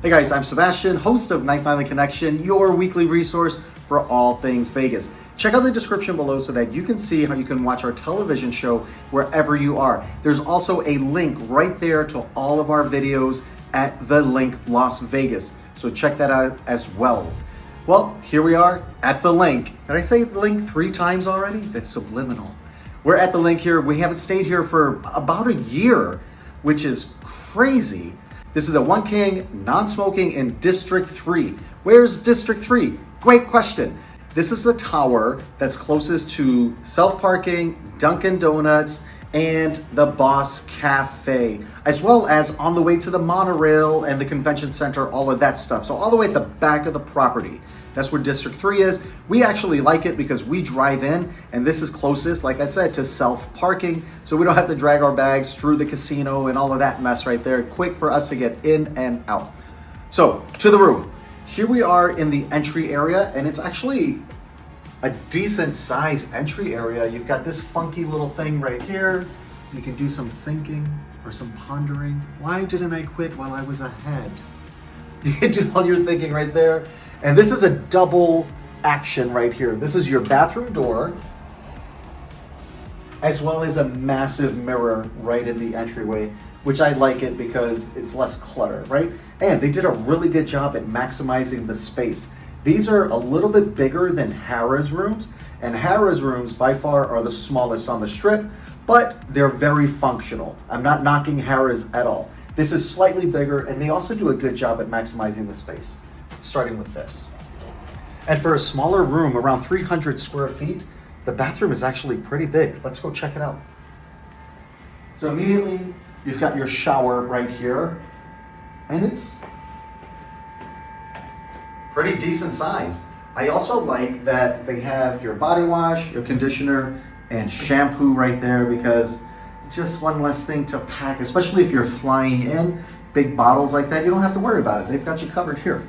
Hey guys, I'm Sebastian, host of Ninth Island Connection, your weekly resource for all things Vegas. Check out the description below so that you can see how you can watch our television show wherever you are. There's also a link right there to all of our videos at the LinQ Las Vegas. So check that out as well. Well, here we are at the LinQ. Did I say the LinQ 3 times already? That's subliminal. We're at the LinQ here. We haven't stayed here for about a year, which is crazy. This is a One King, non-smoking in District 3. Where's District 3? Great question. This is the tower that's closest to self-parking, Dunkin' Donuts, and the Boss Cafe, as well as on the way to the monorail and the convention center, all of that stuff. So all the way at the back of the property. That's where District 3 is. We actually like it because we drive in, and this is closest, like I said, to self-parking, so we don't have to drag our bags through the casino and all of that mess right there. Quick for us to get in and out. So, to the room. Here we are in the entry area, and it's actually a decent size entry area. You've got this funky little thing right here. You can do some thinking or some pondering. Why didn't I quit while I was ahead? You can do all your thinking right there. And this is a double action right here. This is your bathroom door, as well as a massive mirror right in the entryway, which I like it because it's less clutter, right? And they did a really good job at maximizing the space. These are a little bit bigger than Harrah's rooms, and Harrah's rooms by far are the smallest on the strip, but they're very functional. I'm not knocking Harrah's at all. This is slightly bigger, and they also do a good job at maximizing the space, starting with this. And for a smaller room, around 300 square feet, the bathroom is actually pretty big. Let's go check it out. So immediately, you've got your shower right here, and it's pretty decent size. I also like that they have your body wash, your conditioner, and shampoo right there because it's just one less thing to pack, especially if you're flying in big bottles like that. You don't have to worry about it. They've got you covered here.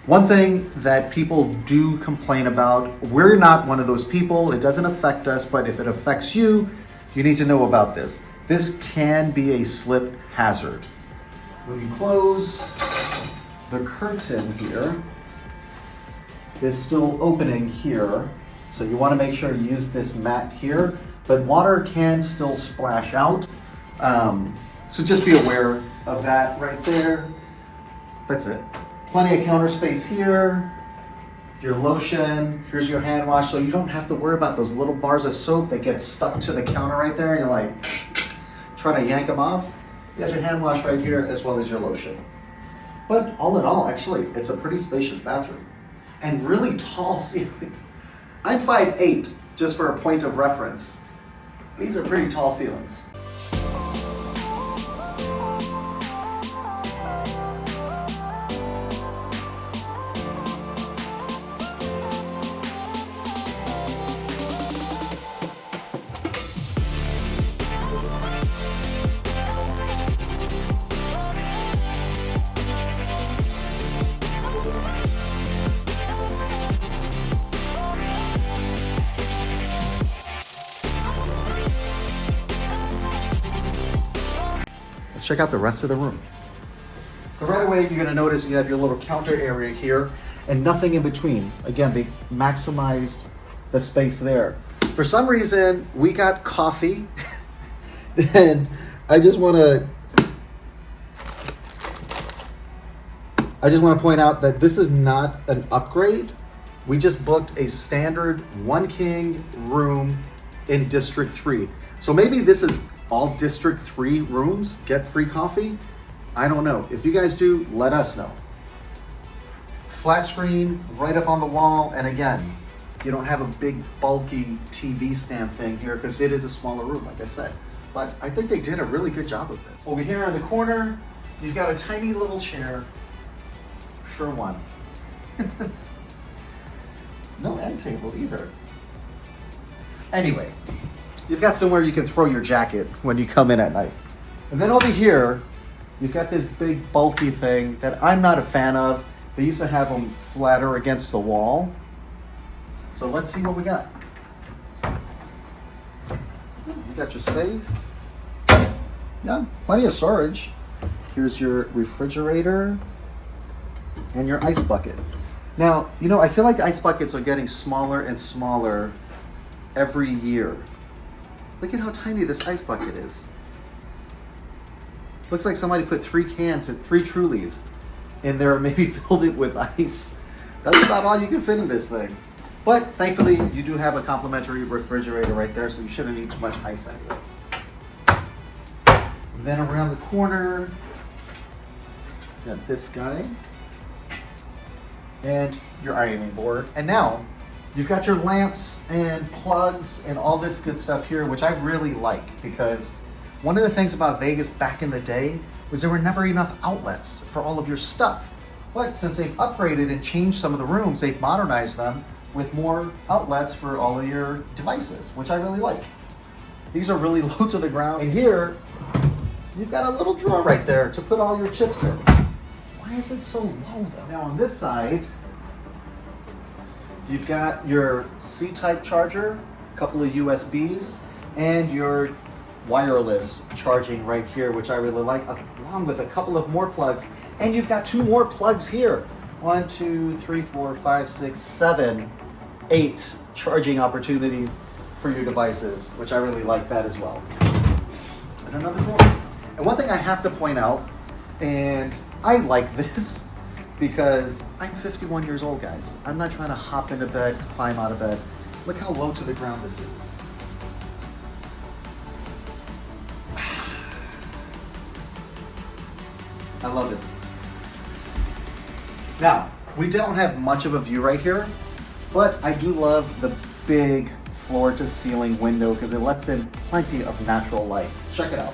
One thing that people do complain about, we're not one of those people, it doesn't affect us, but if it affects you, you need to know about this. This can be a slip hazard. When you close the curtain here, is still opening here, so you want to make sure you use this mat here, but water can still splash out. So just be aware of that right there. That's it. Plenty of counter space here, your lotion, here's your hand wash, so you don't have to worry about those little bars of soap that get stuck to the counter right there, and you're like, trying to yank them off. You got your hand wash right here, as well as your lotion. But all in all, actually, it's a pretty spacious bathroom. And really tall ceiling. I'm 5'8", just for a point of reference. These are pretty tall ceilings. Let's check out the rest of the room. So right away, you're gonna notice you have your little counter area here and nothing in between. Again, they maximized the space there. For some reason, we got coffee and I just wanna point out that this is not an upgrade. We just booked a standard One King room in District 3. So maybe this is all District 3 rooms get free coffee? I don't know. If you guys do, let us know. Flat screen right up on the wall, and again, you don't have a big bulky TV stand thing here because it is a smaller room, like I said. But I think they did a really good job of this. Over here in the corner, you've got a tiny little chair for one. No end table either. Anyway, you've got somewhere you can throw your jacket when you come in at night. And then over here, you've got this big bulky thing that I'm not a fan of. They used to have them flatter against the wall. So let's see what we got. You got your safe. Yeah, plenty of storage. Here's your refrigerator and your ice bucket. Now, you know, I feel like ice buckets are getting smaller and smaller every year. Look at how tiny this ice bucket is. Looks like somebody put 3 cans and 3 Trulies in there, and maybe filled it with ice. That's about all you can fit in this thing. But thankfully, you do have a complimentary refrigerator right there, so you shouldn't need too much ice anyway. And then around the corner, got this guy and your ironing board. And now you've got your lamps and plugs and all this good stuff here, which I really like, because one of the things about Vegas back in the day was there were never enough outlets for all of your stuff. But since they've upgraded and changed some of the rooms, they've modernized them with more outlets for all of your devices, which I really like. These are really low to the ground. And here, you've got a little drawer right there to put all your chips in. Why is it so low though? Now on this side, you've got your C-type charger, a couple of USBs, and your wireless charging right here, which I really like, along with a couple of more plugs. And you've got 2 more plugs here. 1, 2, 3, 4, 5, 6, 7, 8 charging opportunities for your devices, which I really like that as well. And another drawer. And one thing I have to point out, and I like this because I'm 51 years old, guys. I'm not trying to hop into bed, climb out of bed. Look how low to the ground this is. I love it. Now, we don't have much of a view right here, but I do love the big floor-to-ceiling window because it lets in plenty of natural light. Check it out.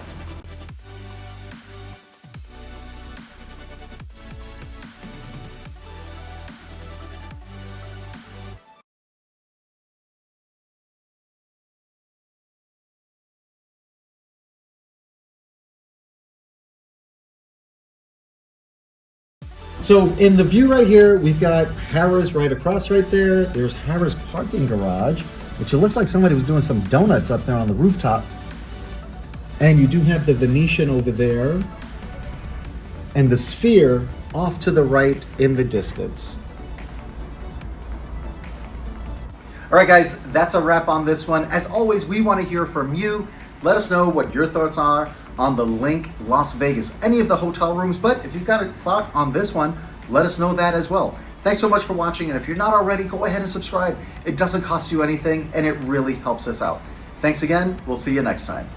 So in the view right here, we've got Harrah's right across right there. There's Harrah's parking garage, which it looks like somebody was doing some donuts up there on the rooftop. And you do have the Venetian over there and the Sphere off to the right in the distance. All right, guys, that's a wrap on this one. As always, we want to hear from you. Let us know what your thoughts are on the LinQ Las Vegas, any of the hotel rooms. But if you've got a thought on this one, let us know that as well. Thanks so much for watching. And if you're not already, go ahead and subscribe. It doesn't cost you anything, and it really helps us out. Thanks again. We'll see you next time.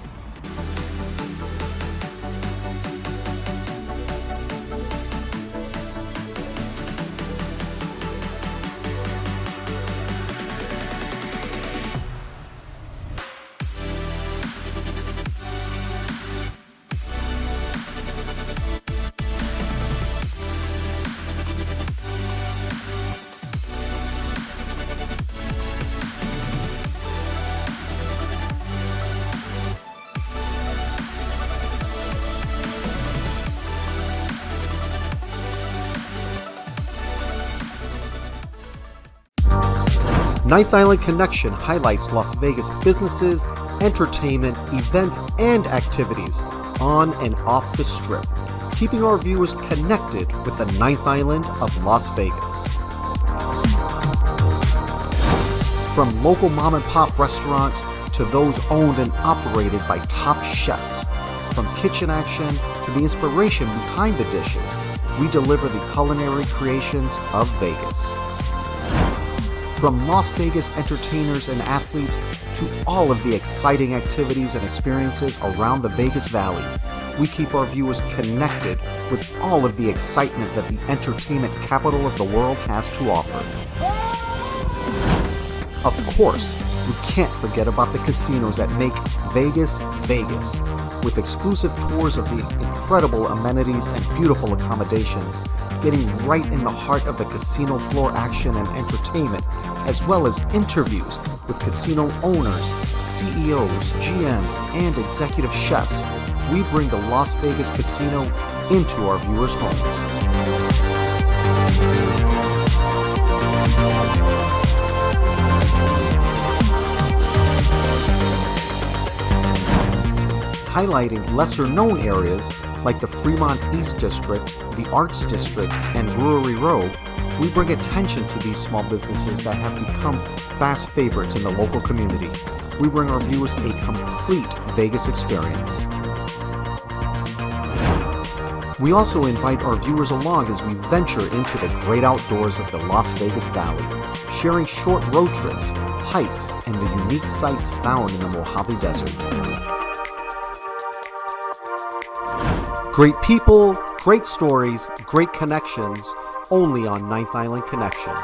Ninth Island Connection highlights Las Vegas businesses, entertainment, events, and activities on and off the Strip, keeping our viewers connected with the Ninth Island of Las Vegas. From local mom and pop restaurants to those owned and operated by top chefs, from kitchen action to the inspiration behind the dishes, we deliver the culinary creations of Vegas. From Las Vegas entertainers and athletes to all of the exciting activities and experiences around the Vegas Valley, we keep our viewers connected with all of the excitement that the entertainment capital of the world has to offer. Of course, we can't forget about the casinos that make Vegas, Vegas, with exclusive tours of the incredible amenities and beautiful accommodations, getting right in the heart of the casino floor action and entertainment, as well as interviews with casino owners, CEOs, GMs, and executive chefs. We bring the Las Vegas Casino into our viewers' homes. Highlighting lesser-known areas like the Fremont East District, the Arts District, and Brewery Row, we bring attention to these small businesses that have become fast favorites in the local community. We bring our viewers a complete Vegas experience. We also invite our viewers along as we venture into the great outdoors of the Las Vegas Valley, sharing short road trips, hikes, and the unique sights found in the Mojave Desert. Great people, great stories, great connections, only on Ninth Island Connection.